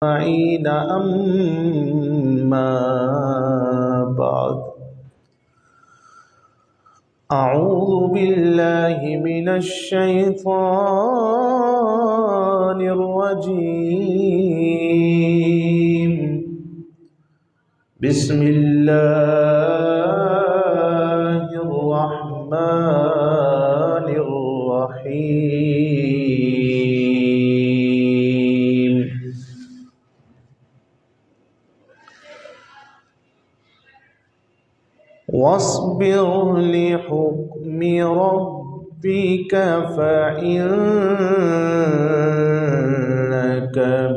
أجمعين. أما بعد، أعوذ بالله من الشيطان الرجيم. بسم الله الرحمن الرحيم. واصبر لحكم ربك فإنك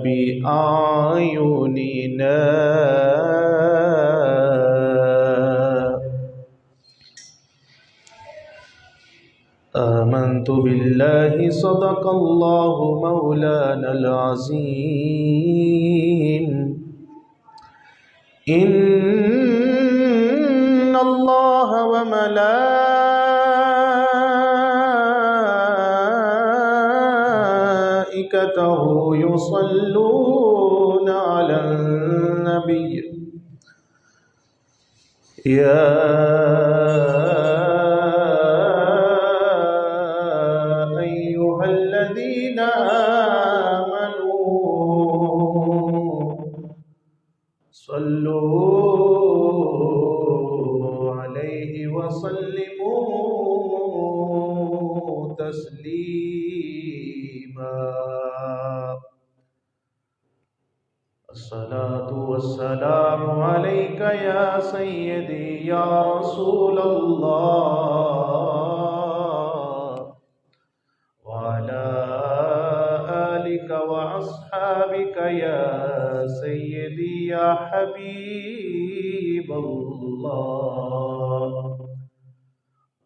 بأعيننا آمنت بالله صدق الله مولانا العظيم. إن الله وملائكته يصلون على النبي يا أيها الذين آمنوا صلوا عليه وسلموا تسليما. الصلاة والسلام عليك يا سيدي يا رسول الله، وعلى آلك وأصحابك يا سيدي يا حبيب الله.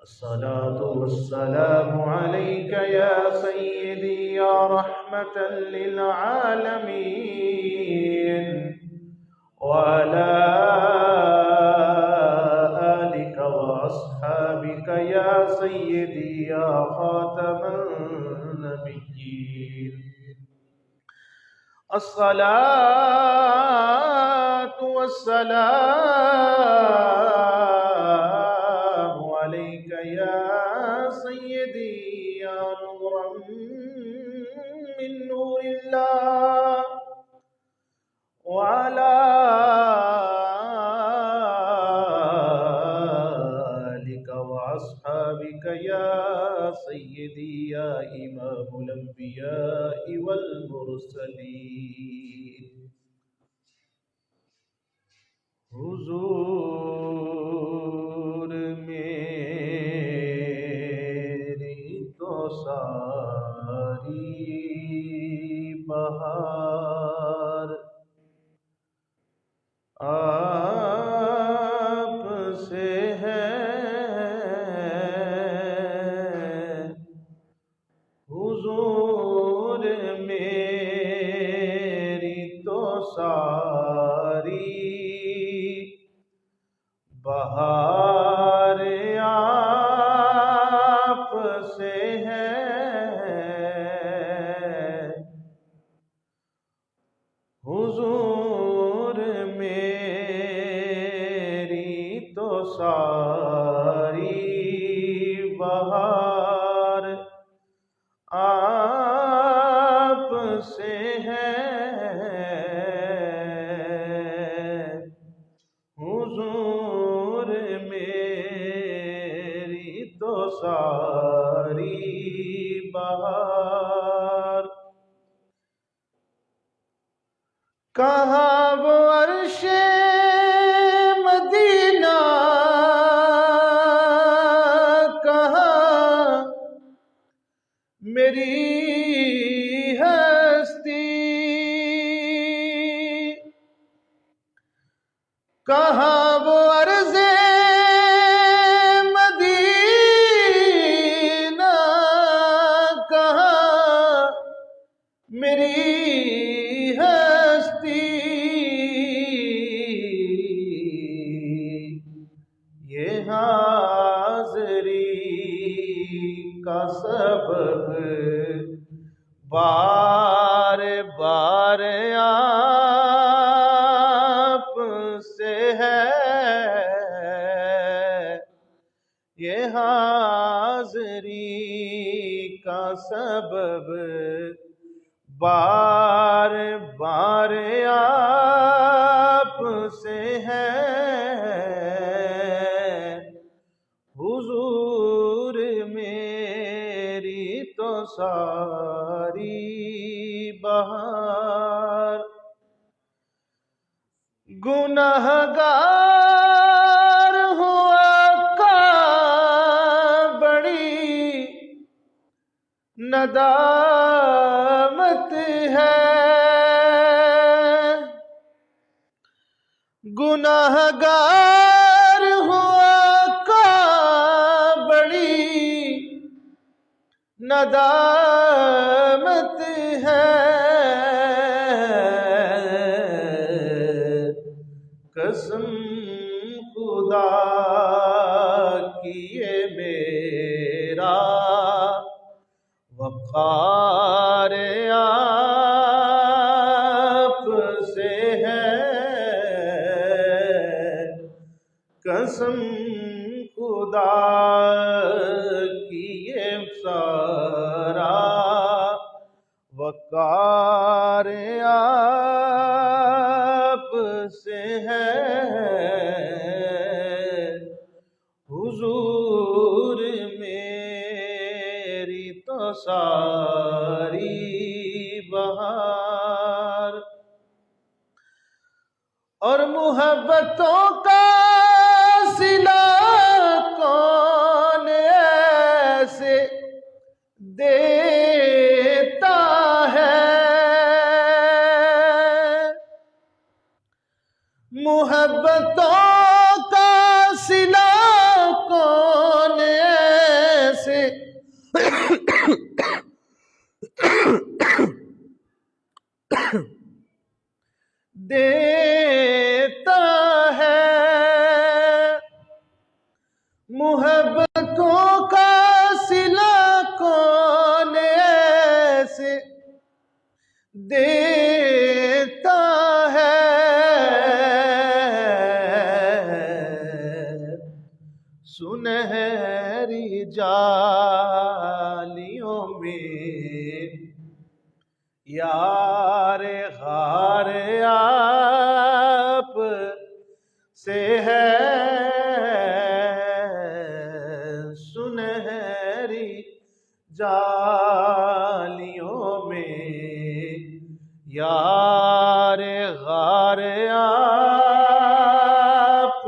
الصلاة والسلام عليك يا سيدي يا رحمة للعالمين، وعلى آلك وأصحابك يا سيدي يا خاتم النبيين. الصلاة والسلام عليك يا سيدي يا نورا من نور الله، وعلى آلك وأصحابك يا سيدي يا إمام الأنبياء والمرسلين. حضور میری تو ساری بہار آپ سے ہے، حضور میری تو ساری بہار آپ سے ہے، حضور میری تو ساری بہار آپ سے ہے، حضور میری تو ساری بہار. کہاں وہ عرش مدینہ، کہاں میری ہستی، کہاں وہ عرض مدینہ، کہاں میری ہستی. یہ حاضری کا سبب بار بار سبب بار بار آپ سے ہے، حضور میری تو ساری بہار، گنہگار ہوا کا بڑی ندامت ہے، گنہگار ہوا کا بڑی ندامت ہے، قسم خدا کی یہ میرا وقار آپ سے ہے، قسم خدا کی یہ سارا وقار آپ سے ہے، حضور میری تو ساری بہار، اور محبتوں کا صلہ کون ایسے دیتا ہے، محبتوں کا صلہ کون ایسے دیتا ہے، محبتوں کا صلہ کون ایسے دیتا ہے، سنہری جالیوں میں یار غار آپ سے ہے، سنہری جالیوں میں یار غار آپ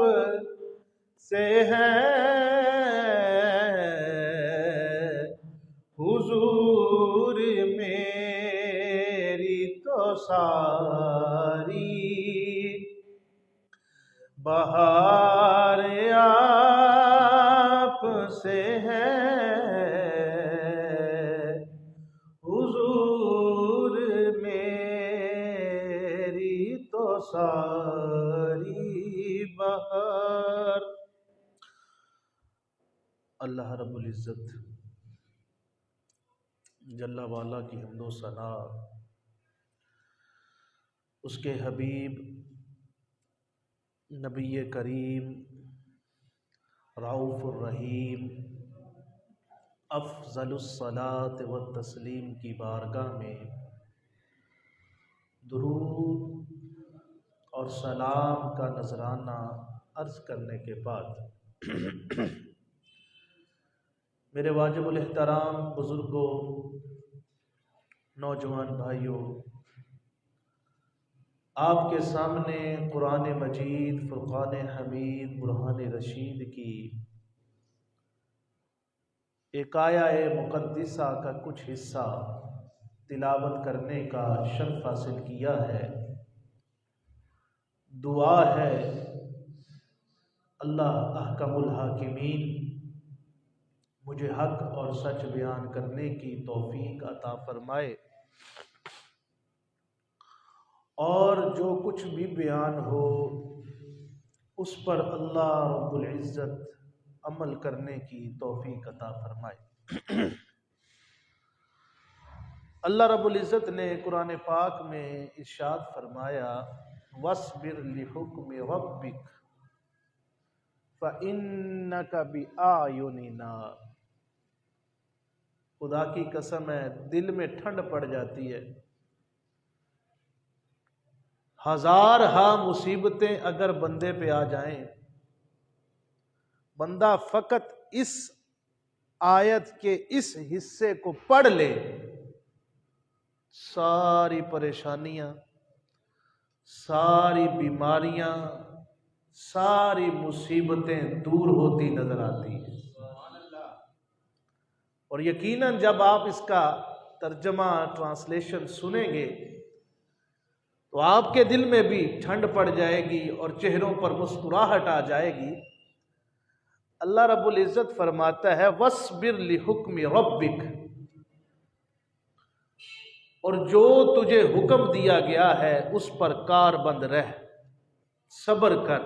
سے ہے، حضور میری تو ساری بہار آپ سے ہے، حضور میری تو ساری بہار۔ اللہ رب العزت جل والا کی حمد و ثنا اس کے حبیب نبی کریم رؤوف الرحیم افضل الصلاۃ والتسلیم کی بارگاہ میں درود اور سلام کا نذرانہ عرض کرنے کے بعد میرے واجب الاحترام بزرگوں، نوجوان بھائیوں، آپ کے سامنے قرآن مجید، فرقان حمید، برہان رشید کی ایک آیہ مقدسہ کا کچھ حصہ تلاوت کرنے کا شرف حاصل کیا ہے۔ دعا ہے اللہ احکم الحاکمین مجھے حق اور سچ بیان کرنے کی توفیق عطا فرمائے، اور جو کچھ بھی بیان ہو اس پر اللہ رب العزت عمل کرنے کی توفیق عطا فرمائے۔ اللہ رب العزت نے قرآن پاک میں ارشاد فرمایا وَاصْبِرْ لِحُکْمِ رَبِّكَ فَإِنَّكَ بِأَعْیُنِنَا، خدا کی قسم ہے دل میں ٹھنڈ پڑ جاتی ہے۔ ہزار مصیبتیں اگر بندے پہ آ جائیں، بندہ فقط اس آیت کے اس حصے کو پڑھ لے، ساری پریشانیاں، ساری بیماریاں، ساری مصیبتیں دور ہوتی نظر آتی ہیں۔ اور یقیناً جب آپ اس کا ترجمہ ٹرانسلیشن سنیں گے تو آپ کے دل میں بھی ٹھنڈ پڑ جائے گی اور چہروں پر مسکراہٹ آ جائے گی۔ اللہ رب العزت فرماتا ہے وَاصْبِرْ لِحُکْمِ رَبِّکَ، اور جو تجھے حکم دیا گیا ہے اس پر کار بند رہ، صبر کر۔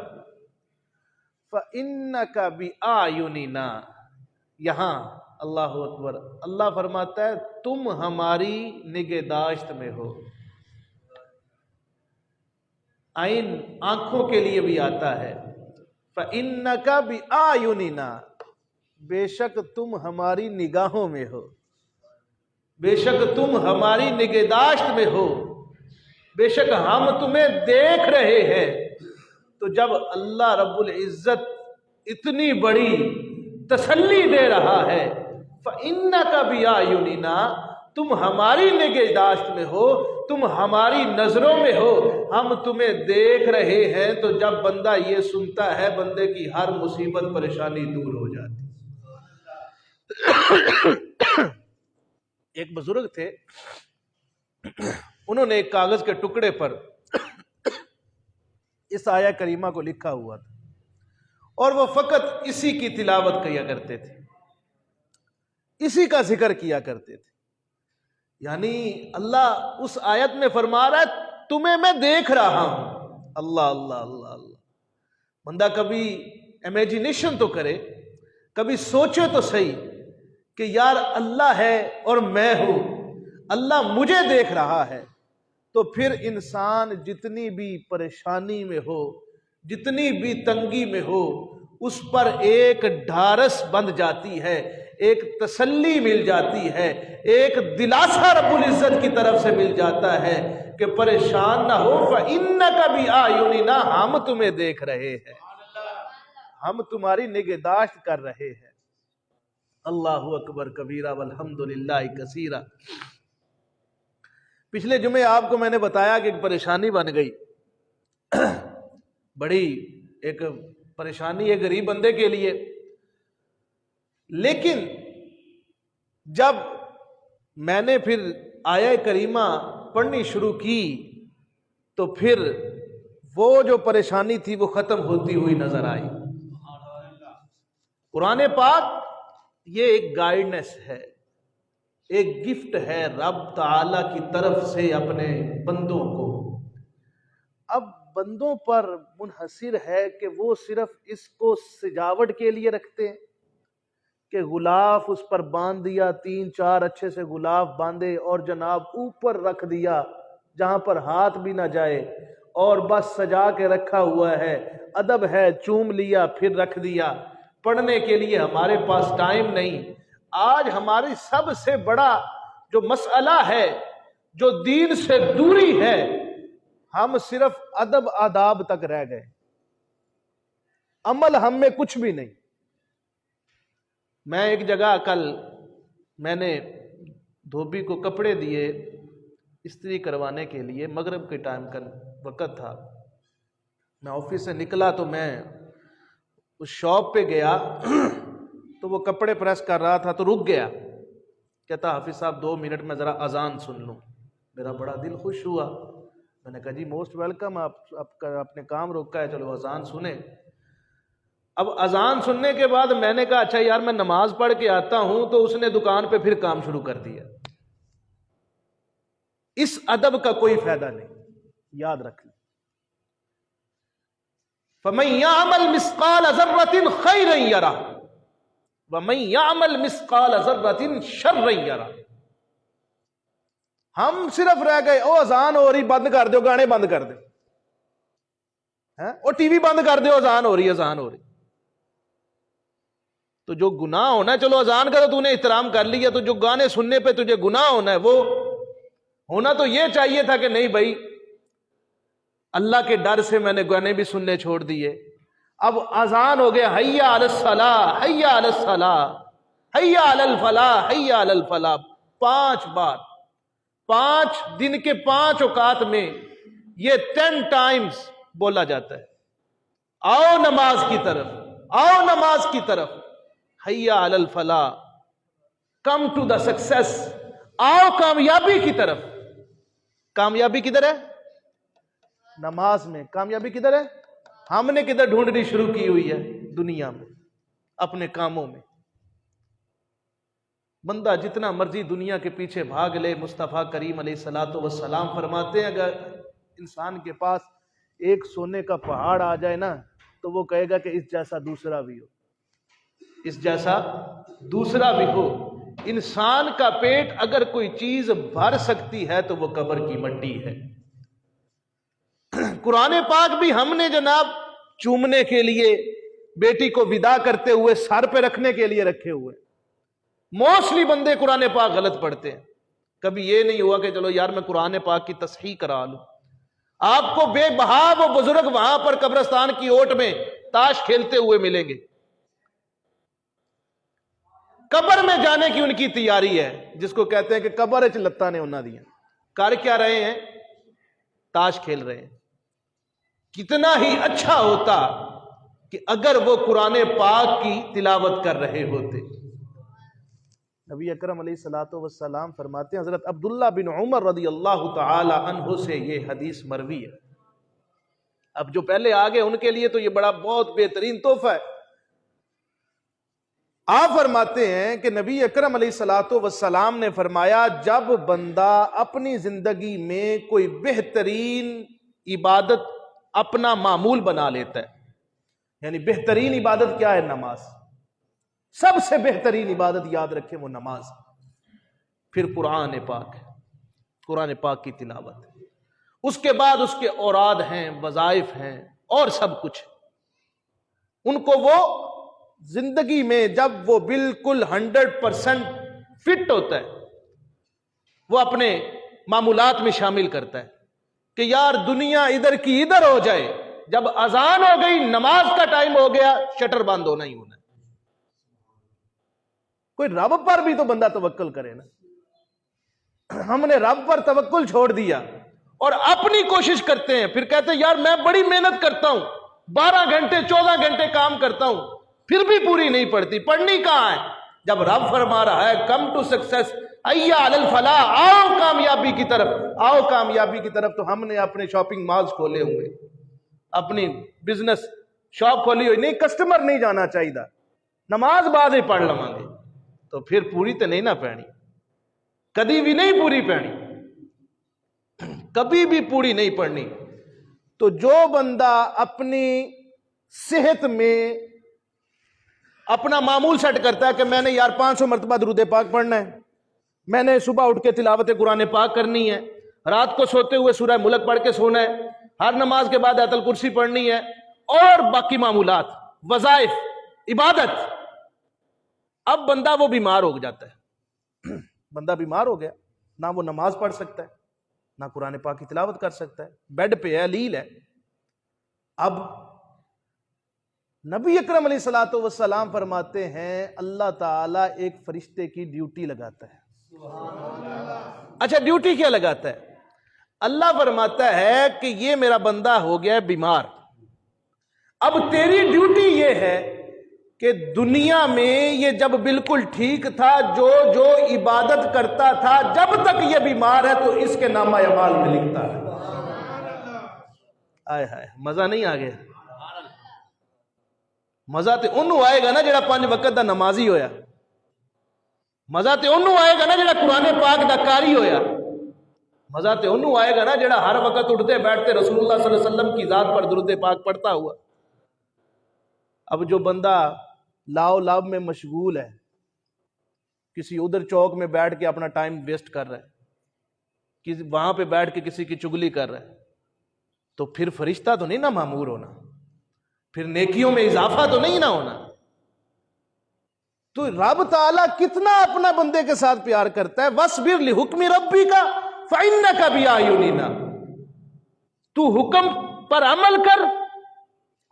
فَإِنَّكَ بِأَعْيُنِنَا، یہاں اللہ اکبر، اللہ فرماتا ہے تم ہماری نگہداشت میں ہو۔ عین آنکھوں کے لیے بھی آتا ہے، فَإِنَّكَ بِأَعْيُنِنَا، بے شک تم ہماری نگاہوں میں ہو، بے شک تم ہماری نگہداشت میں ہو، بے شک ہم تمہیں دیکھ رہے ہیں۔ تو جب اللہ رب العزت اتنی بڑی تسلی دے رہا ہے، فَإِنَّكَ بِأَعْيُنِنَا، تم ہماری نگہداشت میں ہو، تم ہماری نظروں میں ہو، ہم تمہیں دیکھ رہے ہیں، تو جب بندہ یہ سنتا ہے بندے کی ہر مصیبت پریشانی دور ہو جاتی۔ ایک بزرگ تھے، انہوں نے ایک کاغذ کے ٹکڑے پر اس آیہ کریمہ کو لکھا ہوا تھا، اور وہ فقط اسی کی تلاوت کیا کرتے تھے، اسی کا ذکر کیا کرتے تھے۔ یعنی اللہ اس آیت میں فرما رہا ہے تمہیں میں دیکھ رہا ہوں۔ اللہ اللہ اللہ اللہ، بندہ کبھی امیجینیشن تو کرے، کبھی سوچے تو صحیح کہ یار اللہ ہے اور میں ہوں، اللہ مجھے دیکھ رہا ہے، تو پھر انسان جتنی بھی پریشانی میں ہو، جتنی بھی تنگی میں ہو، اس پر ایک ڈھارس بند جاتی ہے، ایک تسلی مل جاتی ہے، ایک دلاسا رب العزت کی طرف سے مل جاتا ہے کہ پریشان نہ ہو، فَإِنَّكَ بِأَعْيُنِنَا، ہم تمہیں دیکھ رہے ہیں، ہم تمہاری نگہداشت کر رہے ہیں۔ اللہ اکبر کبیرہ والحمدللہ کثیرہ۔ پچھلے جمعے آپ کو میں نے بتایا کہ ایک پریشانی بن گئی، بڑی ایک پریشانی ہے غریب بندے کے لیے، لیکن جب میں نے پھر آیہ کریمہ پڑھنی شروع کی تو پھر وہ جو پریشانی تھی وہ ختم ہوتی ہوئی نظر آئی۔ قرآن پاک یہ ایک گائیڈنس ہے، ایک گفٹ ہے رب تعالی کی طرف سے اپنے بندوں کو۔ اب بندوں پر منحصر ہے کہ وہ صرف اس کو سجاوٹ کے لیے رکھتے ہیں کہ غلاف اس پر باندھ دیا، 3-4 اچھے سے غلاف باندھے اور جناب اوپر رکھ دیا جہاں پر ہاتھ بھی نہ جائے، اور بس سجا کے رکھا ہوا ہے، ادب ہے، چوم لیا پھر رکھ دیا۔ پڑھنے کے لیے ہمارے پاس ٹائم نہیں۔ آج ہماری سب سے بڑا جو مسئلہ ہے، جو دین سے دوری ہے، ہم صرف ادب آداب تک رہ گئے، عمل ہم میں کچھ بھی نہیں۔ میں ایک جگہ کل میں نے دھوبی کو کپڑے دیے استری کروانے کے لیے، مغرب کے ٹائم کا وقت تھا، میں آفس سے نکلا تو میں اس شاپ پہ گیا تو وہ کپڑے پریس کر رہا تھا تو رک گیا، کہتا حافظ صاحب 2 منٹ میں ذرا اذان سن لوں۔ میرا بڑا دل خوش ہوا، میں نے کہا جی موسٹ ویلکم، آپ اپنے کام روکا ہے، چلو اذان سنیں۔ اب اذان سننے کے بعد میں نے کہا اچھا یار میں نماز پڑھ کے آتا ہوں، تو اس نے دکان پہ پھر کام شروع کر دیا۔ اس ادب کا کوئی فائدہ نہیں، یاد رکھ لیں۔ فَمَن يَعْمَلْ مِثْقَالَ ذَرَّةٍ خَيْرًا يَرَهُ وَمَن يَعْمَلْ مِثْقَالَ ذَرَّةٍ شَرًّا يَرَهُ۔ ہم صرف رہ گئے او اذان ہو رہی بند کر دو، گانے بند کر دو، او ٹی وی بند کر دو، اذان ہو رہی، اذان ہو رہی۔ تو جو گناہ ہونا ہے، چلو اذان کا تو تو نے احترام کر لیا، تو جو گانے سننے پہ تجھے گناہ ہونا ہے، وہ ہونا تو یہ چاہیے تھا کہ نہیں بھائی اللہ کے ڈر سے میں نے گانے بھی سننے چھوڑ دیے۔ اب اذان ہو گیا حیا علی الصلاۃ، حیا علی الصلاۃ، حیا علی الفلاح، حیا علی الفلاح، 5 بار، 5 دن کے 5 اوقات میں یہ 10 ٹائمز بولا جاتا ہے، آؤ نماز کی طرف، آؤ نماز کی طرف، حیا علی الفلاح، کم ٹو دا سکسیس، آؤ کامیابی کی طرف۔ کامیابی کدھر ہے؟ نماز میں۔ کامیابی کدھر ہے؟ ہم نے کدھر ڈھونڈنی شروع کی ہوئی ہے؟ دنیا میں، اپنے کاموں میں۔ بندہ جتنا مرضی دنیا کے پیچھے بھاگ لے، مصطفیٰ کریم علیہ الصلوۃ والسلام فرماتے ہیں اگر انسان کے پاس ایک سونے کا پہاڑ آ جائے نا تو وہ کہے گا کہ اس جیسا دوسرا بھی ہو، اس جیسا دوسرا بھی ہو۔ انسان کا پیٹ اگر کوئی چیز بھر سکتی ہے تو وہ قبر کی مٹی ہے۔ قرآن پاک بھی ہم نے جناب چومنے کے لیے، بیٹی کو ودا کرتے ہوئے سر پہ رکھنے کے لیے رکھے ہوئے۔ موسٹلی بندے قرآن پاک غلط پڑھتے ہیں۔ کبھی یہ نہیں ہوا کہ چلو یار میں قرآن پاک کی تصحیح کرا لوں۔ آپ کو بے بہا وہ بزرگ وہاں پر قبرستان کی اوٹ میں تاش کھیلتے ہوئے ملیں گے۔ قبر میں جانے کی ان کی تیاری ہے، جس کو کہتے ہیں کہ قبر چ لتاں نے انہاں دیا، کر کیا رہے ہیں؟ تاش کھیل رہے ہیں۔ کتنا ہی اچھا ہوتا کہ اگر وہ قرآن پاک کی تلاوت کر رہے ہوتے۔ نبی اکرم علیہ الصلوۃ والسلام فرماتے ہیں، حضرت عبداللہ بن عمر رضی اللہ تعالی عنہ سے یہ حدیث مروی ہے۔ اب جو پہلے آگے ان کے لیے تو یہ بڑا بہت بہترین تحفہ ہے۔ آپ فرماتے ہیں کہ نبی اکرم علیہ الصلوۃ والسلام نے فرمایا جب بندہ اپنی زندگی میں کوئی بہترین عبادت اپنا معمول بنا لیتا ہے، یعنی بہترین عبادت کیا ہے؟ نماز۔ سب سے بہترین عبادت یاد رکھیں وہ نماز، پھر قرآن پاک ہے، قرآن پاک کی تلاوت، اس کے بعد اس کے اوراد ہیں، وظائف ہیں اور سب کچھ۔ ان کو وہ زندگی میں جب وہ بالکل 100% فٹ ہوتا ہے، وہ اپنے معمولات میں شامل کرتا ہے کہ یار دنیا ادھر کی ادھر ہو جائے، جب اذان ہو گئی، نماز کا ٹائم ہو گیا، شٹر بند ہونا ہی ہونا ہے۔ کوئی رب پر بھی تو بندہ توکل کرے نا۔ ہم نے رب پر توکل چھوڑ دیا اور اپنی کوشش کرتے ہیں، پھر کہتے ہیں یار میں بڑی محنت کرتا ہوں، 12 گھنٹے 14 گھنٹے کام کرتا ہوں، پھر بھی پوری نہیں پڑتی۔ پڑھنی کہاں ہے جب رب فرما رہا ہے کم ٹو سکسیس، حیا علی الفلاح، آؤ کامیابی کی طرف، آؤ کامیابی کی طرف۔ تو ہم نے اپنے شاپنگ مالز کھولے ہوئے، اپنی بزنس شاپ کھولی ہوئی، نہیں کسٹمر نہیں جانا چاہیے، نماز بعد ہی پڑھ لواں گے، تو پھر پوری تو نہیں نہ پڑھنی، کبھی بھی نہیں پوری پڑھنی، کبھی بھی پوری نہیں پڑھنی۔ تو جو بندہ اپنی صحت میں اپنا معمول سیٹ کرتا ہے کہ میں نے یار 500 مرتبہ درود پاک پڑھنا ہے، میں نے صبح اٹھ کے تلاوت قرآن پاک کرنی ہے، رات کو سوتے ہوئے سورہ ملک پڑھ کے سونا ہے، ہر نماز کے بعد آیت الکرسی پڑھنی ہے، اور باقی معمولات، وظائف، عبادت۔ اب بندہ وہ بیمار ہو جاتا ہے، بندہ بیمار ہو گیا، نہ وہ نماز پڑھ سکتا ہے، نہ قرآن پاک کی تلاوت کر سکتا ہے، بیڈ پہ ہے، علیل ہے۔ اب نبی اکرم علیہ الصلوۃ والسلام فرماتے ہیں اللہ تعالیٰ ایک فرشتے کی ڈیوٹی لگاتا ہے۔ اچھا ڈیوٹی کیا لگاتا ہے؟ اللہ فرماتا ہے کہ یہ میرا بندہ ہو گیا ہے بیمار، اب تیری ڈیوٹی یہ ہے کہ دنیا میں یہ جب بالکل ٹھیک تھا، جو جو عبادت کرتا تھا، جب تک یہ بیمار ہے تو اس کے نامہ اعمال میں لکھتا ہے۔ آئے ہائے، مزہ نہیں آ گیا؟ مزہ تے انہوں آئے گا نا جڑا 5 وقت دا نمازی ہویا، مزہ تے انہوں آئے گا نا جڑا قرآن پاک دا قاری ہویا، مزہ تے انہوں آئے گا نا جڑا ہر وقت اٹھتے بیٹھتے رسول اللہ صلی اللہ علیہ وسلم کی ذات پر درود پاک پڑھتا ہوا۔ اب جو بندہ لاؤ لاب میں مشغول ہے، کسی ادھر چوک میں بیٹھ کے اپنا ٹائم ویسٹ کر رہا ہے، وہاں پہ بیٹھ کے کسی کی چگلی کر رہا ہے، تو پھر فرشتہ تو نہیں نا معمور ہونا، پھر نیکیوں میں اضافہ تو نہیں نہ ہونا۔ تو رب تعالیٰ کتنا اپنا بندے کے ساتھ پیار کرتا ہے. وَاصْبِرْ لِحُکْمِ رَبِّكَ فَإِنَّكَ بِأَعْیُنِنَا. تو حکم پر عمل کر،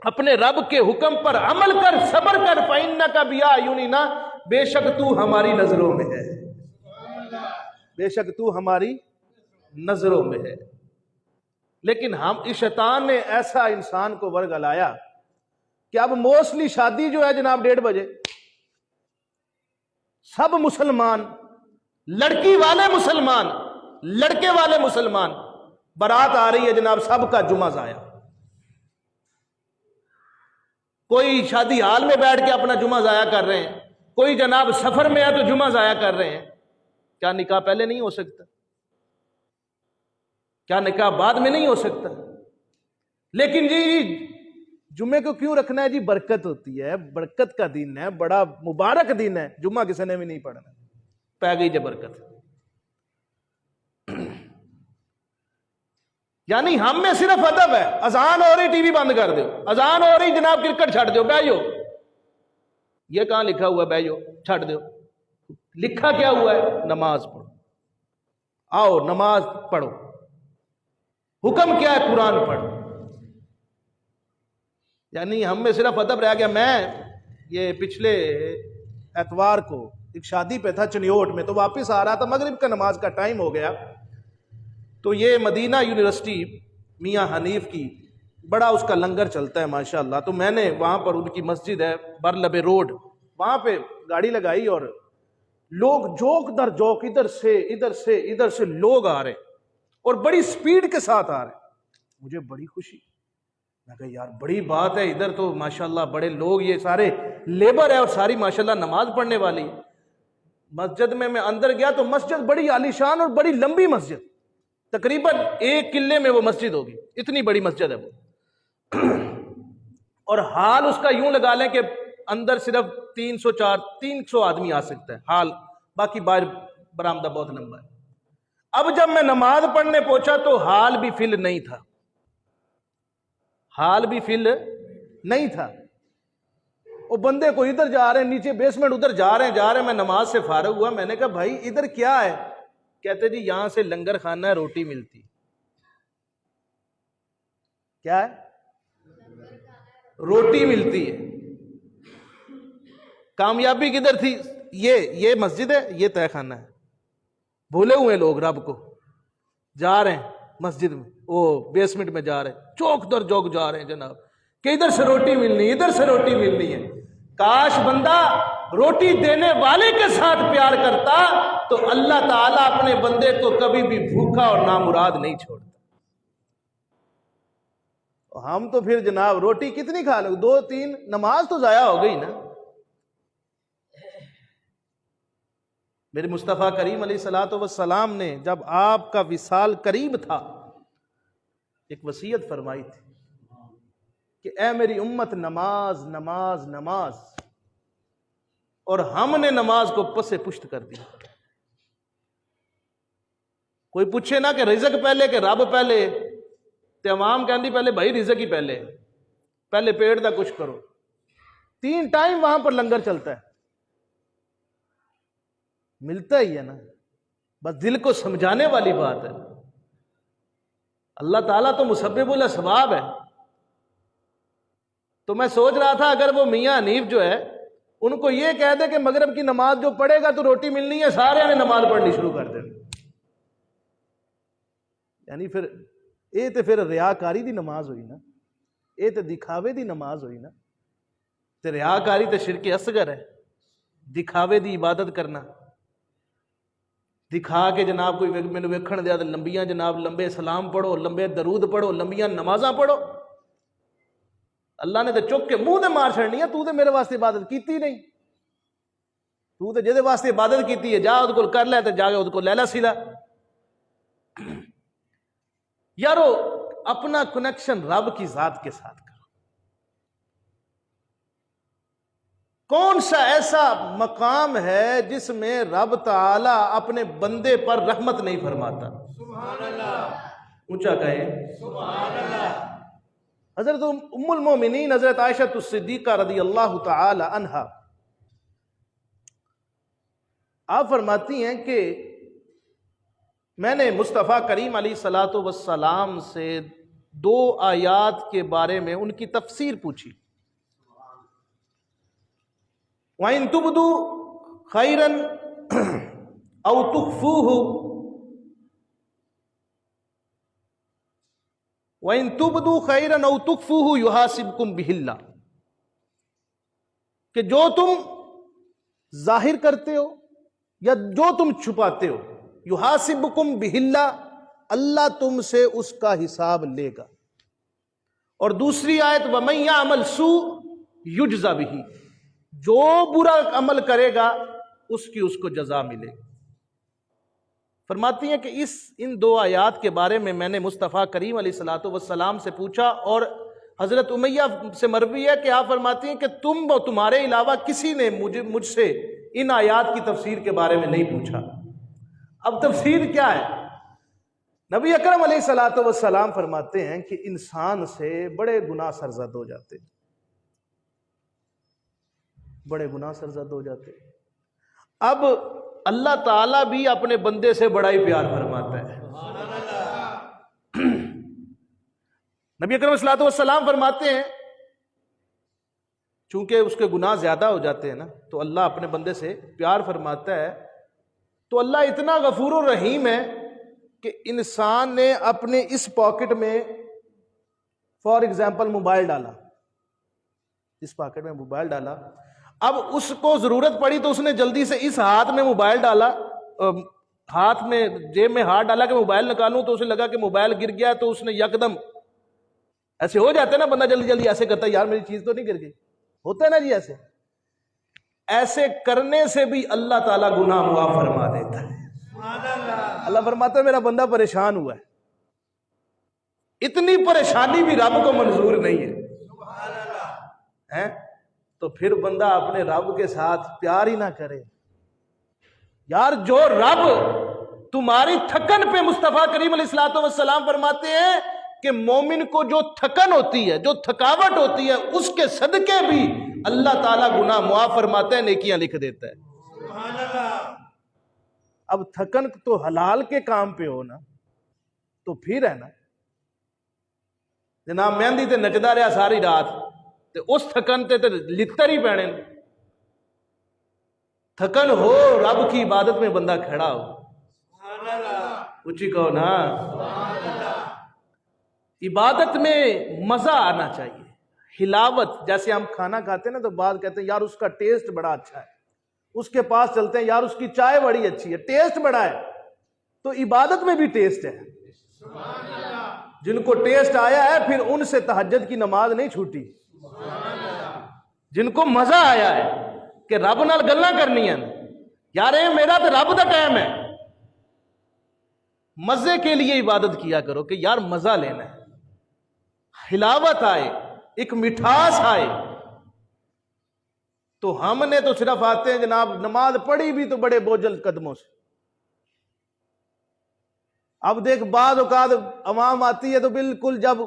اپنے رب کے حکم پر عمل کر، صبر کر. فَإِنَّكَ بِأَعْیُنِنَا. بے شک تو ہماری نظروں میں ہے، بے شک تو ہماری نظروں میں ہے. لیکن اس شیطان نے ایسا انسان کو ورگلایا کہ اب موسٹلی شادی جو ہے جناب 1:30 بجے، سب مسلمان، لڑکی والے مسلمان، لڑکے والے مسلمان، بارات آ رہی ہے جناب، سب کا جمعہ ضائع. کوئی شادی ہال میں بیٹھ کے اپنا جمعہ ضائع کر رہے ہیں، کوئی جناب سفر میں ہے تو جمعہ ضائع کر رہے ہیں. کیا نکاح پہلے نہیں ہو سکتا؟ کیا نکاح بعد میں نہیں ہو سکتا؟ لیکن جی جمعے کو کیوں رکھنا ہے؟ جی برکت ہوتی ہے، برکت کا دن ہے، بڑا مبارک دن ہے. جمعہ کسی نے بھی نہیں پڑھنا، پہ گئی جب برکت. یعنی ہم میں صرف ادب ہے، اذان ہو رہی ٹی وی بند کر دو، اذان ہو رہی جناب کرکٹ چھڑ دو، بیٹھو. یہ کہاں لکھا ہوا ہے بیٹھو چھڑ دو؟ لکھا کیا ہوا ہے؟ نماز پڑھو. آؤ نماز پڑھو. حکم کیا ہے؟ قرآن پڑھو. یعنی ہم میں صرف ادب رہ گیا. میں یہ پچھلے اتوار کو ایک شادی پہ تھا چنیوٹ میں، تو واپس آ رہا تھا، مغرب کا نماز کا ٹائم ہو گیا. تو یہ مدینہ یونیورسٹی میاں حنیف کی بڑا اس کا لنگر چلتا ہے ماشاءاللہ. تو میں نے وہاں پر ان کی مسجد ہے برلب روڈ، وہاں پہ گاڑی لگائی اور لوگ جوک در جوک، ادھر سے لوگ آ رہے اور بڑی سپیڈ کے ساتھ آ رہے. مجھے بڑی خوشی، میں کہا یار بڑی بات ہے، ادھر تو ماشاءاللہ بڑے لوگ، یہ سارے لیبر ہے اور ساری ماشاءاللہ نماز پڑھنے والی. مسجد میں اندر گیا تو مسجد بڑی عالیشان اور بڑی لمبی مسجد، تقریباً 1 کلے میں وہ مسجد ہوگی، اتنی بڑی مسجد ہے وہ. اور حال اس کا یوں لگا لیں کہ اندر صرف 300 آدمی آ سکتا ہے حال، باقی باہر برآمدہ بہت لمبا ہے. اب جب میں نماز پڑھنے پہنچا تو حال بھی فل نہیں تھا، حال بھی فل نہیں تھا. وہ بندے کو ادھر جا رہے ہیں، نیچے بیسمنٹ ادھر جا رہے ہیں. میں نماز سے فارغ ہوا، میں نے کہا بھائی ادھر کیا ہے؟ کہتے جی یہاں سے لنگر خانہ ہے، روٹی ملتی. کیا ہے؟ روٹی ملتی ہے. کامیابی کدھر تھی؟ یہ مسجد ہے، یہ تہہ خانہ ہے. بھولے ہوئے لوگ رب کو، جا رہے ہیں مسجد میں، وہ بیسمنٹ میں جا رہے ہیں، چوک در چوک جا رہے ہیں جناب کہ ادھر سے روٹی ملنی، ادھر سے روٹی ملنی ہے. کاش بندہ روٹی دینے والے کے ساتھ پیار کرتا تو اللہ تعالیٰ اپنے بندے کو کبھی بھی بھوکا اور نامراد نہیں چھوڑتا. ہم تو پھر جناب روٹی کتنی کھا لیں، 2-3 نماز تو ضائع ہو گئی نا. میرے مصطفیٰ کریم علیہ الصلوۃ والسلام نے جب آپ کا وصال قریب تھا ایک وصیت فرمائی تھی کہ اے میری امت نماز نماز نماز، اور ہم نے نماز کو پس پشت کر دیا. کوئی پوچھے نا کہ رزق پہلے کہ رب پہلے، تے عوام کہندی پہلے بھائی رزق ہی پہلے پیٹ دا کچھ کرو. 3 ٹائم وہاں پر لنگر چلتا ہے، ملتا ہی ہے نا. بس دل کو سمجھانے والی بات ہے. اللہ تعالیٰ تو مسبب الاسباب ہے. تو میں سوچ رہا تھا اگر وہ میاں حنیف جو ہے ان کو یہ کہہ دے کہ مغرب کی نماز جو پڑھے گا تو روٹی ملنی ہے، سارے نے نماز پڑھنی شروع کر دیں. یعنی پھر ریاکاری دی نماز ہوئی نا، یہ تو دکھاوے دی نماز ہوئی نا. تے ریاکاری تے شرک اصغر ہے، دکھاوے دی عبادت کرنا، دکھا کے جناب کوئی مینوں ویکھن دیا تے لمبیاں جناب لمبے سلام پڑھو، لمبے درود پڑھو، لمبیاں نمازاں پڑھو. اللہ نے تو چک کے منہ تے مار چھڑنی ہے، تو تے میرے واسطے عبادت کیتی نہیں، تو تے جہدے واسطے عبادت کیتی ہے جا اود کول کر لے تے جا کے اود کول لے لا سیلا. یارو اپنا کنیکشن رب کی ذات کے ساتھ کرو. کون سا ایسا مقام ہے جس میں رب تعالی اپنے بندے پر رحمت نہیں فرماتا؟ سبحان اللہ. اونچا کہیں سبحان اللہ. حضرت ام المومنین حضرت عائشہ الصدیقہ رضی اللہ تعالی عنہا آپ فرماتی ہیں کہ میں نے مصطفیٰ کریم علیہ الصلاۃ والسلام سے 2 آیات کے بارے میں ان کی تفسیر پوچھی. وَإِن تُبْدُوا خَيْرًا أَوْ تُخْفُوهُ وَإِن تُبْدُوا خَيْرًا أَوْ تُخْفُوهُ يُحَاسِبْكُم بِهِ اللَّهُ، کہ جو تم ظاہر کرتے ہو یا جو تم چھپاتے ہو، یحاسبکم بہ اللہ، اللہ تم سے اس کا حساب لے گا. اور دوسری آیت وَمَن يَعْمَلْ سُوءًا يُجْزَ بِهِ، جو برا عمل کرے گا اس کو جزا ملے گی. فرماتی ہیں کہ ان 2 آیات کے بارے میں نے مصطفیٰ کریم علیہ الصلوۃ والسلام سے پوچھا، اور حضرت امیہ سے مروی ہے کہ آپ فرماتی ہیں کہ تم و تمہارے علاوہ کسی نے مجھ سے ان آیات کی تفسیر کے بارے میں نہیں پوچھا. اب تفسیر کیا ہے؟ نبی اکرم علیہ الصلوۃ والسلام فرماتے ہیں کہ انسان سے بڑے گناہ سرزد ہو جاتے، بڑے گناہ سرزد ہو جاتے. اب اللہ تعالیٰ بھی اپنے بندے سے بڑا ہی پیار فرماتا ہے. نبی اکرم صلی اللہ علیہ وسلم فرماتے ہیں چونکہ اس کے گناہ زیادہ ہو جاتے ہیں نا، تو اللہ اپنے بندے سے پیار فرماتا ہے. تو اللہ اتنا غفور و رحیم ہے کہ انسان نے اپنے اس پاکٹ میں فار ایگزامپل موبائل ڈالا، اس پاکٹ میں موبائل ڈالا، اب اس کو ضرورت پڑی تو اس نے جلدی سے اس ہاتھ میں موبائل ڈالا، ہاتھ میں جیب میں ہاتھ ڈالا کہ موبائل نکالوں، تو اسے لگا کہ موبائل گر گیا، تو اس نے یکدم، ایسے ہو جاتا ہے نا بندہ جلدی جلدی ایسے کرتا ہے، یار میری چیز تو نہیں گر گئی، ہوتا ہے نا جی. ایسے کرنے سے بھی اللہ تعالیٰ گناہ معاف فرما دیتا ہے. اللہ فرماتا ہے میرا بندہ پریشان ہوا ہے، اتنی پریشانی بھی رب کو منظور نہیں ہے، تو پھر بندہ اپنے رب کے ساتھ پیار ہی نہ کرے. یار جو رب تمہاری تھکن پہ، مصطفیٰ کریم علیہ الصلوۃ والسلام فرماتے ہیں کہ مومن کو جو تھکن ہوتی ہے، جو تھکاوٹ ہوتی ہے، اس کے صدقے بھی اللہ تعالیٰ گناہ معاف فرماتا ہے، نیکیاں لکھ دیتا ہے. اب تھکن تو حلال کے کام پہ ہو نا، تو پھر ہے نا جناب مہندی تے نچدا رہا ساری رات، تے اس تھکن تے لتر ہی پینے. تھکن ہو رب کی عبادت میں بندہ کھڑا ہو، اچھی کہو نا، عبادت میں مزہ آنا چاہیے. حلاوت، جیسے ہم کھانا کھاتے ہیں نا تو بعض کہتے ہیں یار اس کا ٹیسٹ بڑا اچھا ہے، اس کے پاس چلتے ہیں یار اس کی چائے بڑی اچھی ہے، ٹیسٹ بڑا ہے. تو عبادت میں بھی ٹیسٹ ہے. جن کو ٹیسٹ آیا ہے پھر ان سے تہجد کی نماز نہیں چھوٹی. جن کو مزہ آیا ہے کہ رب نال گلاں کرنی ہیں، یار اے میرا تو رب دا ٹائم ہے، مزے کے لیے عبادت کیا کرو کہ یار مزہ لینا ہے، حلاوت آئے، ایک مٹھاس آئے. تو ہم نے تو صرف آتے ہیں جناب نماز پڑھی بھی تو بڑے بوجھل قدموں سے. اب دیکھ بعض اوقات عوام آتی ہے تو بالکل جب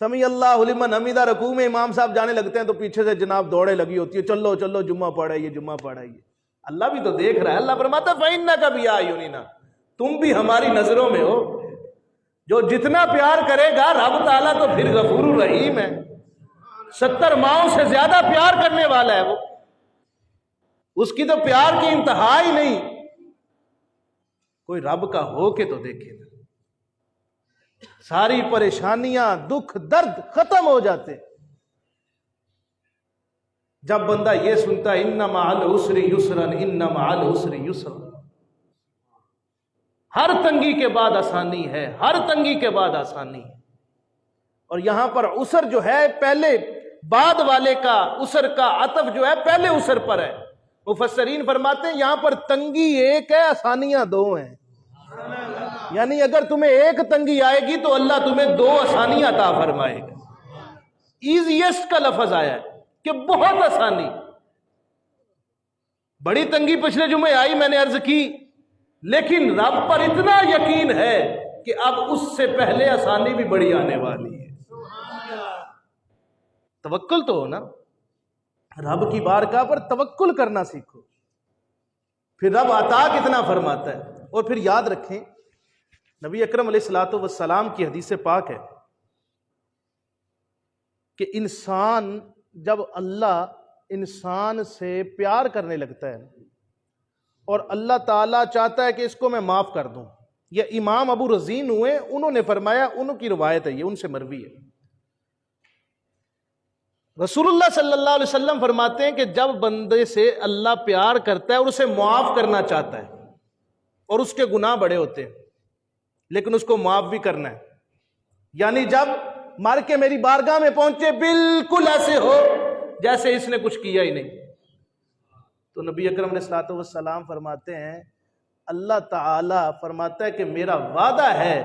سمیع اللہ لمن حمیدہ رکوع میں امام صاحب جانے لگتے ہیں تو پیچھے سے جناب دوڑے لگی ہوتی ہے، چلو چلو جمعہ پڑھائیے جمعہ پڑھائیے. اللہ بھی تو دیکھ رہا ہے. اللہ فرماتا ہے فَإِنَّكَ بِأَعْيُنِنَا، تم بھی ہماری نظروں میں ہو. جو جتنا پیار کرے گا رب تعالیٰ تو پھر غفور الرحیم ہے، 70 ماؤں سے زیادہ پیار کرنے والا ہے. وہ اس کی تو پیار کی انتہا ہی نہیں. کوئی رب کا ہو کے تو دیکھے نا، ساری پریشانیاں دکھ درد ختم ہو جاتے جب بندہ یہ سنتا ہے ان مع العسر یسرا ان مع العسر یسرا. ہر تنگی کے بعد آسانی ہے، ہر تنگی کے بعد آسانی ہے. اور یہاں پر عسر جو ہے پہلے بعد والے کا، عسر کا عطف جو ہے پہلے عسر پر ہے. مفسرین فرماتے ہیں یہاں پر تنگی ایک ہے، آسانیاں 2 ہیں. یعنی اگر تمہیں ایک تنگی آئے گی تو اللہ تمہیں 2 آسانیاں عطا فرمائے گا. ایزیسٹ کا لفظ آیا ہے کہ بہت آسانی. بڑی تنگی پچھلے جمعے آئی، میں نے عرض کی، لیکن رب پر اتنا یقین ہے کہ اب اس سے پہلے آسانی بھی بڑی آنے والی ہے. توکل تو ہو نا، رب کی بارگاہ پر توکل کرنا سیکھو. پھر رب عطا کتنا فرماتا ہے. اور پھر یاد رکھیں نبی اکرم علیہ الصلوۃ والسلام کی حدیث پاک ہے کہ انسان جب اللہ انسان سے پیار کرنے لگتا ہے اور اللہ تعالیٰ چاہتا ہے کہ اس کو میں معاف کر دوں. یہ امام ابو رزین ہوئے، انہوں نے فرمایا، انہوں کی روایت ہے، یہ ان سے مروی ہے. رسول اللہ صلی اللہ علیہ وسلم فرماتے ہیں کہ جب بندے سے اللہ پیار کرتا ہے اور اسے معاف کرنا چاہتا ہے اور اس کے گناہ بڑے ہوتے ہیں لیکن اس کو معاف بھی کرنا ہے، یعنی جب مر کے میری بارگاہ میں پہنچے بالکل ایسے ہو جیسے اس نے کچھ کیا ہی نہیں، تو نبی اکرم علیہ الصلوۃ والسلام فرماتے ہیں اللہ تعالی فرماتا ہے کہ میرا وعدہ ہے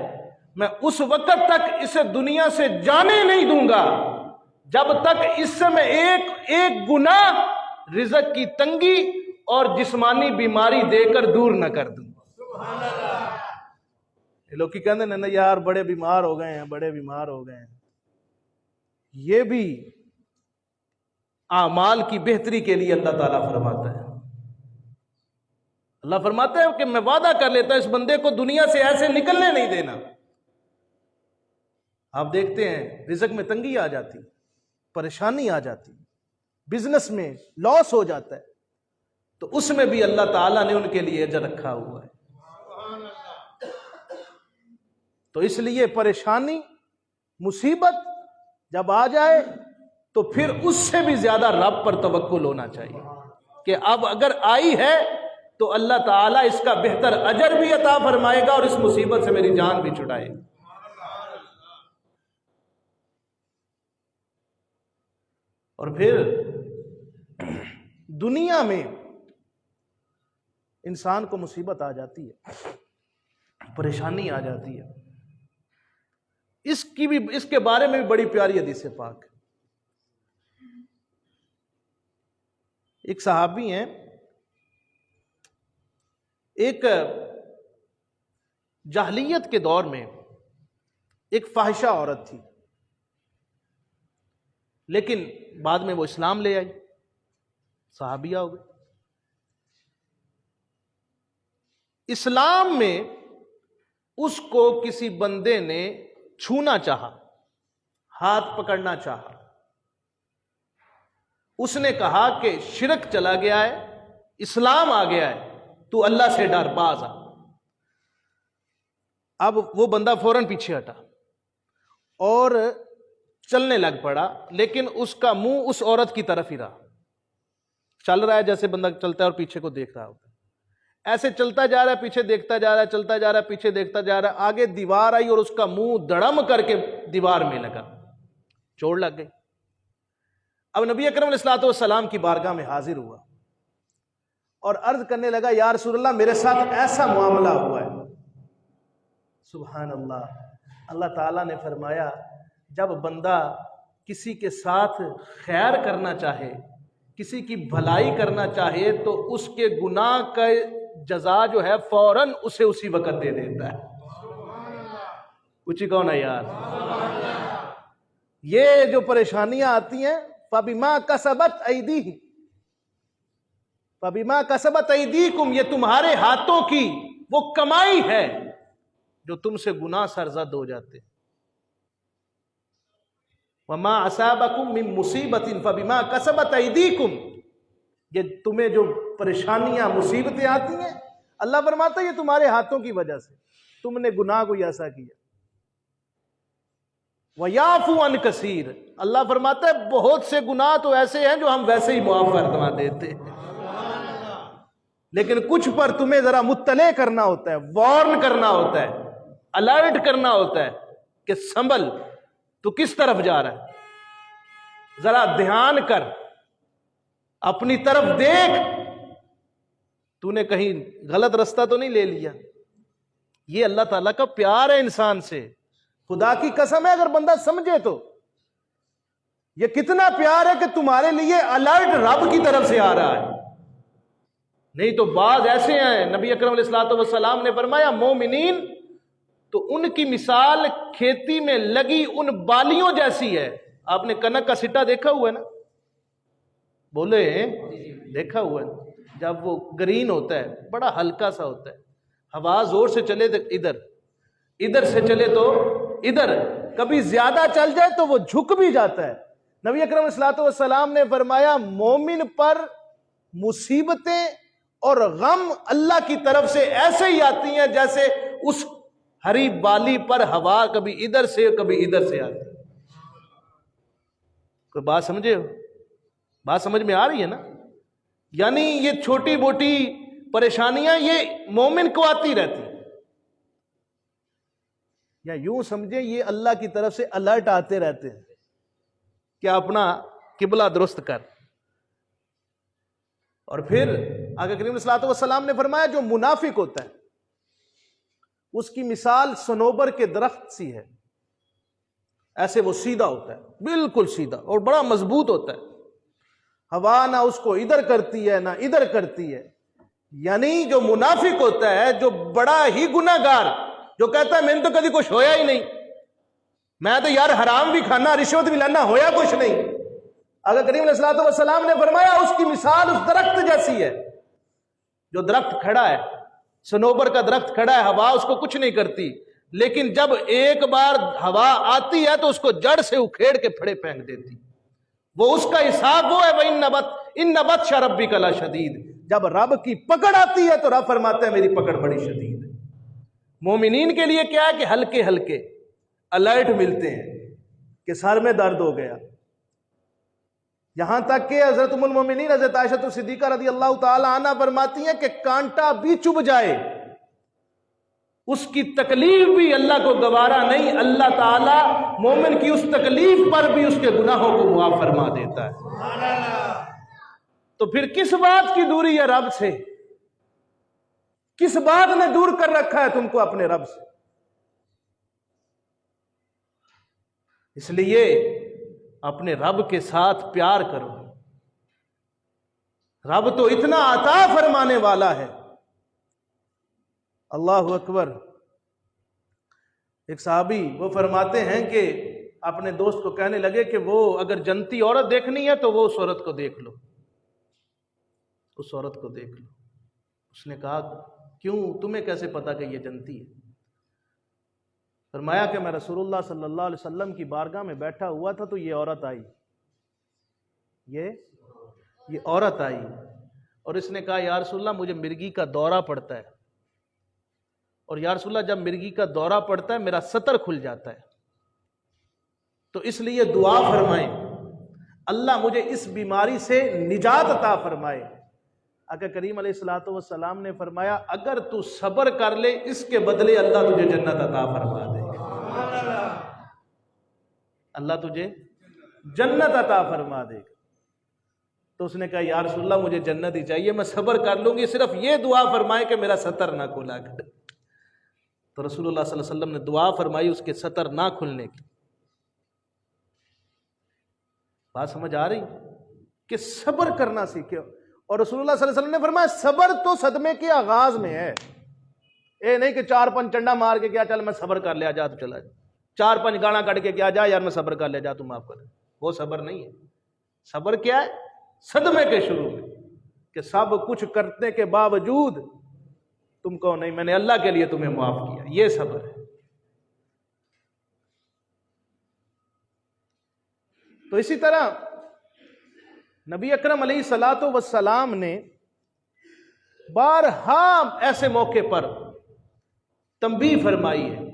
میں اس وقت تک اسے دنیا سے جانے نہیں دوں گا جب تک اس سے میں ایک گناہ رزق کی تنگی اور جسمانی بیماری دے کر دور نہ کر دوں. لوگ کی کہتے ہیں نا یار بڑے بیمار ہو گئے ہیں، بڑے بیمار ہو گئے ہیں. یہ بھی اعمال کی بہتری کے لیے اللہ تعالیٰ فرماتا ہے. اللہ فرماتا ہے کہ میں وعدہ کر لیتا اس بندے کو دنیا سے ایسے نکلنے نہیں دینا. آپ دیکھتے ہیں رزق میں تنگی آ جاتی، پریشانی آ جاتی، بزنس میں لاس ہو جاتا ہے، تو اس میں بھی اللہ تعالیٰ نے ان کے لیے اجر رکھا ہوا ہے. تو اس لیے پریشانی مصیبت جب آ جائے تو پھر اس سے بھی زیادہ رب پر توکل ہونا چاہیے کہ اب اگر آئی ہے تو اللہ تعالیٰ اس کا بہتر اجر بھی عطا فرمائے گا اور اس مصیبت سے میری جان بھی چھڑائے گا. اور پھر دنیا میں انسان کو مصیبت آ جاتی ہے، پریشانی آ جاتی ہے، اس کے بارے میں بھی بڑی پیاری حدیث پاک ہے. ایک صحابی ہیں، ایک جاہلیت کے دور میں ایک فاحشہ عورت تھی، لیکن بعد میں وہ اسلام لے آئی، صحابیہ ہو گئی. اسلام میں اس کو کسی بندے نے چھونا چاہا، ہاتھ پکڑنا چاہا. اس نے کہا کہ شرک چلا گیا ہے، اسلام آ گیا ہے، تو اللہ سے ڈر، باز آ. اب وہ بندہ فوراً پیچھے ہٹا اور چلنے لگ پڑا، لیکن اس کا منہ اس عورت کی طرف ہی رہا. چل رہا ہے جیسے بندہ چلتا ہے اور پیچھے کو دیکھ رہا ہوتا ہے، ایسے چلتا جا رہا ہے، پیچھے دیکھتا جا رہا ہے، چلتا جا رہا ہے، پیچھے دیکھتا جا رہا ہے. آگے دیوار آئی اور اس کا منہ دڑم کر کے دیوار میں لگا، چوٹ لگ گئی. اب نبی اکرم علیہ الصلوۃ والسلام کی بارگاہ میں حاضر ہوا اور عرض کرنے لگا یا رسول اللہ میرے ساتھ ایسا معاملہ ہوا ہے. سبحان اللہ. اللہ تعالیٰ نے فرمایا جب بندہ کسی کے ساتھ خیر کرنا چاہے، کسی کی بھلائی کرنا چاہے، تو اس کے گناہ کا جزا جو ہے فوراً اسے اسی وقت دے دیتا ہے. کچھ ہی کون ہے یار. یہ جو پریشانیاں آتی ہیں فَبِمَا كَسَبَتْ أَيْدِيهِمْ، فَبِمَا كَسَبَتْ أَيْدِيكُمْ، یہ تمہارے ہاتھوں کی وہ کمائی ہے جو تم سے گناہ سرزد ہو جاتے. وَمَا أَصَابَكُم مِّن مُّصِيبَةٍ فَبِمَا كَسَبَتْ أَيْدِيكُمْ، یہ تمہیں جو پریشانیاں مصیبتیں آتی ہیں اللہ فرماتا ہے یہ تمہارے ہاتھوں کی وجہ سے، تم نے گناہ کوئی ایسا کیا. وَيَعْفُو عَنْ كَثِيرٍ، اللہ فرماتا ہے بہت سے گناہ تو ایسے ہیں جو ہم ویسے ہی معاف فرما دیتے ہیں، لیکن کچھ پر تمہیں ذرا مطلع کرنا ہوتا ہے، وارن کرنا ہوتا ہے، الرٹ کرنا ہوتا ہے کہ سنبھل، تو کس طرف جا رہا ہے، ذرا دھیان کر، اپنی طرف دیکھ، تو نے کہیں غلط رستہ تو نہیں لے لیا. یہ اللہ تعالیٰ کا پیار ہے انسان سے. خدا کی قسم ہے اگر بندہ سمجھے تو یہ کتنا پیار ہے کہ تمہارے لیے الرٹ رب کی طرف سے آ رہا ہے. نہیں تو بعض ایسے ہیں، نبی اکرم علیہ الصلوۃ والسلام نے فرمایا مومنین تو ان کی مثال کھیتی میں لگی ان بالیوں جیسی ہے. آپ نے کنک کا سٹا دیکھا ہوا ہے نا، بولے دیکھا ہوا ہے. جب وہ گرین ہوتا ہے بڑا ہلکا سا ہوتا ہے، ہوا زور سے چلے تو ادھر، ادھر سے چلے تو ادھر، کبھی زیادہ چل جائے تو وہ جھک بھی جاتا ہے۔ نبی اکرم صلی اللہ علیہ وسلم نے فرمایا مومن پر مصیبتیں اور غم اللہ کی طرف سے ایسے ہی آتی ہیں جیسے اس ہری بالی پر ہوا کبھی ادھر سے کبھی ادھر سے آتی ہے۔ کوئی بات سمجھے ہو؟ بات سمجھ میں آ رہی ہے نا؟ یعنی یہ چھوٹی موٹی پریشانیاں یہ مومن کو آتی رہتی ہیں، یا یوں سمجھیں یہ اللہ کی طرف سے الرٹ آتے رہتے ہیں کہ اپنا قبلہ درست کر۔ اور پھر آقا کریم صلی اللہ علیہ وسلم نے فرمایا جو منافق ہوتا ہے اس کی مثال صنوبر کے درخت سی ہے، ایسے وہ سیدھا ہوتا ہے، بالکل سیدھا اور بڑا مضبوط ہوتا ہے، ہوا نہ اس کو ادھر کرتی ہے نہ ادھر کرتی ہے۔ یعنی جو منافق ہوتا ہے، جو بڑا ہی گناہ گار، جو کہتا ہے میں نے تو کبھی کچھ ہویا ہی نہیں، میں تو یار حرام بھی کھانا رشوت بھی لینا، ہویا کچھ نہیں، آقا کریم علیہ الصلوۃ والسلام نے فرمایا اس کی مثال اس درخت جیسی ہے۔ جو درخت کھڑا ہے، صنوبر کا درخت کھڑا ہے، ہوا اس کو کچھ نہیں کرتی، لیکن جب ایک بار ہوا آتی ہے تو اس کو جڑ سے اکھیڑ کے پھڑے پھینک دیتی۔ وہ اس کا حساب وہ ہے وَإِنَّ بَطْشَ رَبِّكَ لَشَدِيدٌ، جب رب کی پکڑ آتی ہے تو رب فرماتا ہے میری پکڑ بڑی شدید ہے۔ مومنین کے لیے کیا ہے کہ ہلکے ہلکے الرٹ ملتے ہیں کہ سر میں درد ہو گیا، یہاں تک کہ حضرت ام المومنین حضرت عائشہ صدیقہ رضی اللہ تعالی عنہ فرماتی ہیں کہ کانٹا بھی چبھ جائے اس کی تکلیف بھی اللہ کو گوارا نہیں، اللہ تعالیٰ مومن کی اس تکلیف پر بھی اس کے گناہوں کو معاف فرما دیتا ہے۔ تو پھر کس بات کی دوری ہے رب سے؟ کس بات نے دور کر رکھا ہے تم کو اپنے رب سے؟ اس لیے اپنے رب کے ساتھ پیار کرو، رب تو اتنا عطا فرمانے والا ہے، اللہ اکبر۔ ایک صحابی وہ فرماتے ہیں کہ اپنے دوست کو کہنے لگے کہ وہ اگر جنتی عورت دیکھنی ہے تو وہ اس عورت کو دیکھ لو، اس عورت کو دیکھ لو۔ اس نے کہا کیوں، تمہیں کیسے پتا کہ یہ جنتی ہے؟ فرمایا کہ میں رسول اللہ صلی اللہ علیہ وسلم کی بارگاہ میں بیٹھا ہوا تھا تو یہ عورت آئی، یہ عورت آئی اور اس نے کہا یا رسول اللہ مجھے مرگی کا دورہ پڑتا ہے، اور یا رسول اللہ جب مرگی کا دورہ پڑتا ہے میرا سطر کھل جاتا ہے، تو اس لیے دعا فرمائیں اللہ مجھے اس بیماری سے نجات عطا فرمائے۔ آقا کریم علیہ الصلوۃ والسلام نے فرمایا اگر تو صبر کر لے اس کے بدلے اللہ تجھے جنت عطا فرما دے گا، اللہ تجھے جنت عطا فرما دے گا۔ تو اس نے کہا یا رسول اللہ مجھے جنت ہی چاہیے، میں صبر کر لوں گی، صرف یہ دعا فرمائے کہ میرا سطر نہ کھلا کر۔ تو رسول اللہ صلی اللہ علیہ وسلم نے دعا فرمائی اس کے سطر نہ کھلنے کی۔ بات سمجھ آ رہی کہ صبر کرنا سیکھو، اور رسول اللہ صلی اللہ علیہ وسلم نے فرمایا صبر تو صدمے کے آغاز میں ہے، اے نہیں کہ 4-5 چنڈا مار کے کیا چل میں صبر کر لیا جا تو چلا جا، 4-5 گانا کٹ کے کیا جا یار میں صبر کر لیا جا تو معاف کر، وہ صبر نہیں ہے۔ صبر کیا ہے؟ صدمے کے شروع میں کہ سب کچھ کرنے کے باوجود تم کو نہیں، میں نے اللہ کے لیے تمہیں معاف کیا، یہ صبر ہے۔ تو اسی طرح نبی اکرم علیہ الصلوۃ والسلام نے بارہا ایسے موقع پر تنبیہ فرمائی ہے۔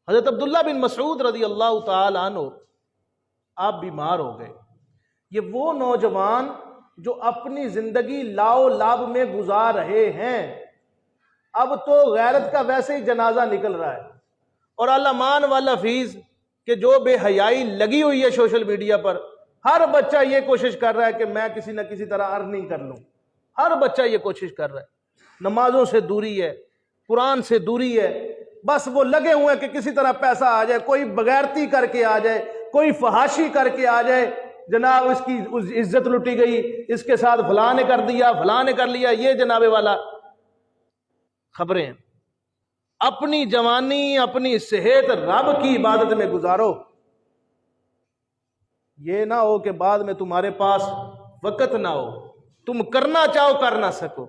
حضرت عبداللہ بن مسعود رضی اللہ تعالی عنہ آپ بیمار ہو گئے، یہ وہ نوجوان جو اپنی زندگی لاؤ لاب میں گزار رہے ہیں، اب تو غیرت کا ویسے ہی جنازہ نکل رہا ہے، اور علمان والا فیض کہ جو بے حیائی لگی ہوئی ہے سوشل میڈیا پر، ہر بچہ یہ کوشش کر رہا ہے کہ میں کسی نہ کسی طرح ارننگ کر لوں، ہر بچہ یہ کوشش کر رہا ہے، نمازوں سے دوری ہے، قرآن سے دوری ہے، بس وہ لگے ہوئے ہیں کہ کسی طرح پیسہ آ جائے، کوئی بغیرتی کر کے آ جائے، کوئی فحاشی کر کے آ جائے، جناب اس کی عزت لٹی گئی، اس کے ساتھ فلاں نے کر دیا، فلاں نے کر لیا، یہ جناب والا خبریں ہیں۔ اپنی جوانی اپنی صحت رب کی عبادت میں گزارو، یہ نہ ہو کہ بعد میں تمہارے پاس وقت نہ ہو تم کرنا چاہو کر نہ سکو.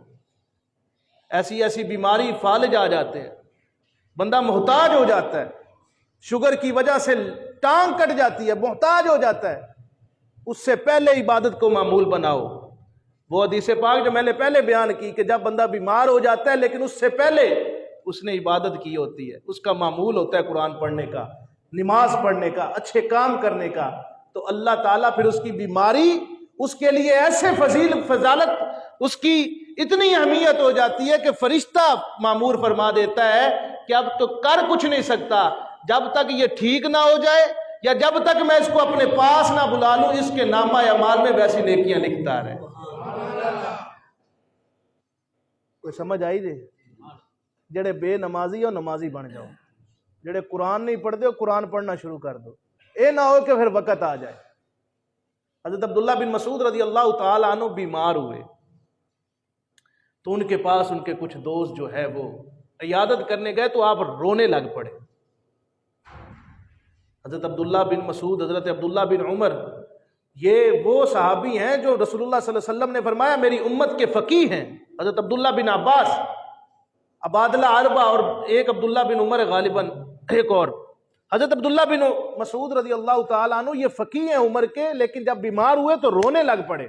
ایسی ایسی بیماری فالج آ جاتے ہیں, بندہ محتاج ہو جاتا ہے, شوگر کی وجہ سے ٹانگ کٹ جاتی ہے, محتاج ہو جاتا ہے. اس سے پہلے عبادت کو معمول بناؤ. وہ حدیث پاک جو میں نے پہلے بیان کی کہ جب بندہ بیمار ہو جاتا ہے لیکن اس سے پہلے اس نے عبادت کی ہوتی ہے, اس کا معمول ہوتا ہے قرآن پڑھنے کا, نماز پڑھنے کا, اچھے کام کرنے کا, تو اللہ تعالیٰ پھر اس کی بیماری اس کے لیے ایسے فضالت, اس کی اتنی اہمیت ہو جاتی ہے کہ فرشتہ معمور فرما دیتا ہے کہ اب تو کر کچھ نہیں سکتا جب تک یہ ٹھیک نہ ہو جائے, یا جب تک میں اس کو اپنے پاس نہ بلا لوں, اس کے نامہ اعمال میں ویسی نیکیاں لکھتا رہے. کوئی سمجھ آئی جی؟ جڑے بے نمازی ہو نمازی بن جاؤ, جڑے قرآن نہیں پڑھتے ہو قرآن پڑھنا شروع کر دو. اے نہ ہو کہ پھر وقت آ جائے. حضرت عبداللہ بن مسعود رضی اللہ تعالیٰ عنہ بیمار ہوئے تو ان کے پاس ان کے کچھ دوست جو ہے وہ عیادت کرنے گئے تو آپ رونے لگ پڑے. حضرت عبداللہ بن مسعود, حضرت عبداللہ بن عمر, یہ وہ صحابی ہیں جو رسول اللہ صلی اللہ علیہ وسلم نے فرمایا میری امت کے فقیہ ہیں. حضرت عبداللہ بن عباس, عبادلہ اربع, اور ایک عبداللہ بن عمر غالباً ایک اور. حضرت عبداللہ بن مسعود رضی اللہ تعالیٰ عنہ یہ فقیہ ہیں عمر کے, لیکن جب بیمار ہوئے تو رونے لگ پڑے.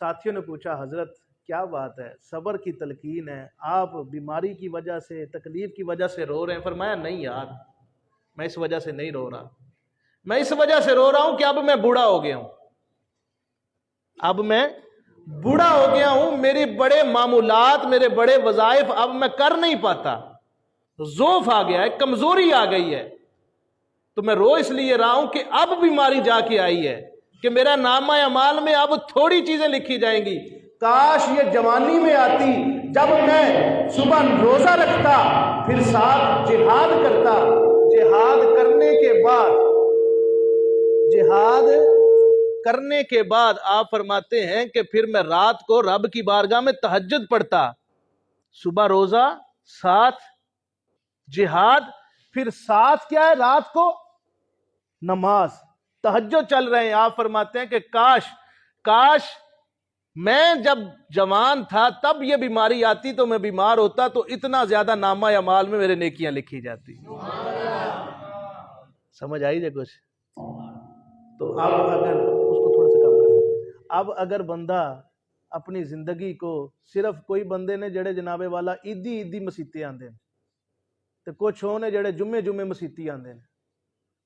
ساتھیوں نے پوچھا حضرت کیا بات ہے, صبر کی تلقین ہے, آپ بیماری کی وجہ سے, تکلیف کی وجہ سے رو رہے ہیں؟ فرمایا نہیں یار, میں اس وجہ سے نہیں رو رہا, میں اس وجہ سے رو رہا ہوں کہ اب میں بوڑھا ہو گیا ہوں, اب میں بوڑھا ہو گیا ہوں, میرے بڑے معمولات, میرے بڑے وظائف اب میں کر نہیں پاتا, ضعف آ گیا ہے, کمزوری آ گئی ہے, تو میں رو اس لیے رہا ہوں کہ اب بیماری جا کے آئی ہے کہ میرا نامہ اعمال میں اب تھوڑی چیزیں لکھی جائیں گی. کاش یہ جوانی میں آتی جب میں صبح روزہ رکھتا پھر ساتھ جہاد کرتا. جہاد کرنے کے بعد آپ فرماتے ہیں کہ پھر میں رات کو رب کی بارگاہ میں تہجد پڑھتا, صبح روزہ, ساتھ جہاد, پھر ساتھ کیا ہے رات کو نماز, تہجد چل رہے ہیں. آپ فرماتے ہیں کہ کاش میں جب جوان تھا تب یہ بیماری آتی تو میں بیمار ہوتا تو اتنا زیادہ نامہ اعمال میں میرے نیکیاں لکھی جاتی. سمجھ آئی جائے کچھ؟ تو اب اگر اس کو تھوڑا سا کم کر, اب اگر بندہ اپنی زندگی کو صرف کوئی بندے نے جڑے جناب والا ایدی مسیتے آندے ہیں تو کچھ ہونے جڑے جمعے مسیتی آندے ہیں,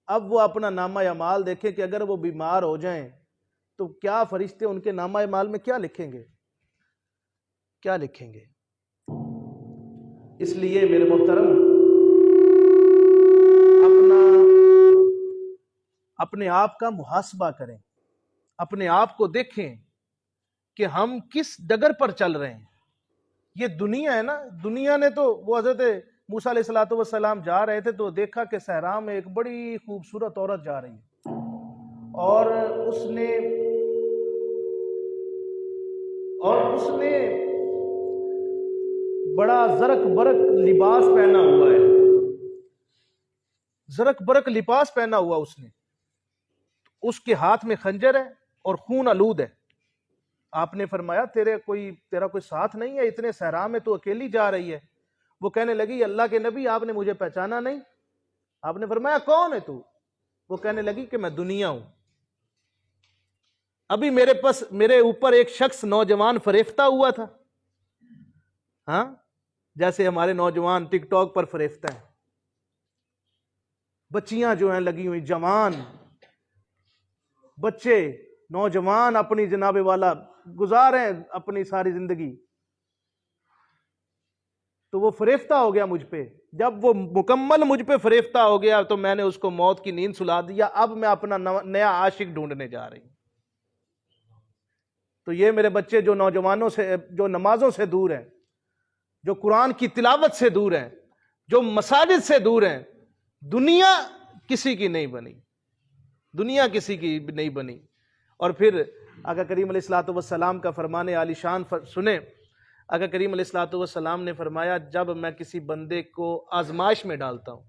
اب وہ اپنا نامہ اعمال دیکھیں کہ اگر وہ بیمار ہو جائیں تو کیا فرشتے ان کے نامہ اعمال میں کیا لکھیں گے, کیا لکھیں گے. اس لیے میرے محترم اپنے آپ کا محاسبہ کریں, اپنے آپ کو دیکھیں کہ ہم کس ڈگر پر چل رہے ہیں. یہ دنیا ہے نا, دنیا نے تو, وہ حضرت موسیٰ علیہ الصلوۃ والسلام جا رہے تھے تو دیکھا کہ صحرا میں ایک بڑی خوبصورت عورت جا رہی ہے, اور اس نے بڑا زرق برق لباس پہنا ہوا ہے, زرق برق لباس پہنا ہوا اس کے ہاتھ میں خنجر ہے اور خون آلود ہے. آپ نے فرمایا تیرا کوئی ساتھ نہیں ہے, اتنے صحرا میں تو اکیلی جا رہی ہے. وہ کہنے لگی اللہ کے نبی آپ نے مجھے پہچانا نہیں. آپ نے فرمایا کون ہے تو؟ وہ کہنے لگی کہ میں دنیا ہوں. ابھی میرے اوپر ایک شخص نوجوان فریفتہ ہوا تھا, ہاں جیسے ہمارے نوجوان ٹک ٹاک پر فریفتہ ہیں, بچیاں جو ہیں لگی ہوئی, جوان بچے نوجوان اپنی جناب والا گزاریں اپنی ساری زندگی. تو وہ فریفتہ ہو گیا مجھ پہ. جب وہ مکمل مجھ پہ فریفتہ ہو گیا تو میں نے اس کو موت کی نیند سلا دیا. اب میں اپنا نیا عاشق ڈھونڈنے جا رہی ہوں. تو یہ میرے بچے جو نوجوانوں سے, جو نمازوں سے دور ہیں, جو قرآن کی تلاوت سے دور ہیں, جو مساجد سے دور ہیں, دنیا کسی کی نہیں بنی, دنیا کسی کی نہیں بنی. اور پھر آقا کریم علیہ الصلوۃ والسلام کا فرمان عالی شان سنیں. آقا کریم علیہ الصلوۃ والسلام نے فرمایا جب میں کسی بندے کو آزمائش میں ڈالتا ہوں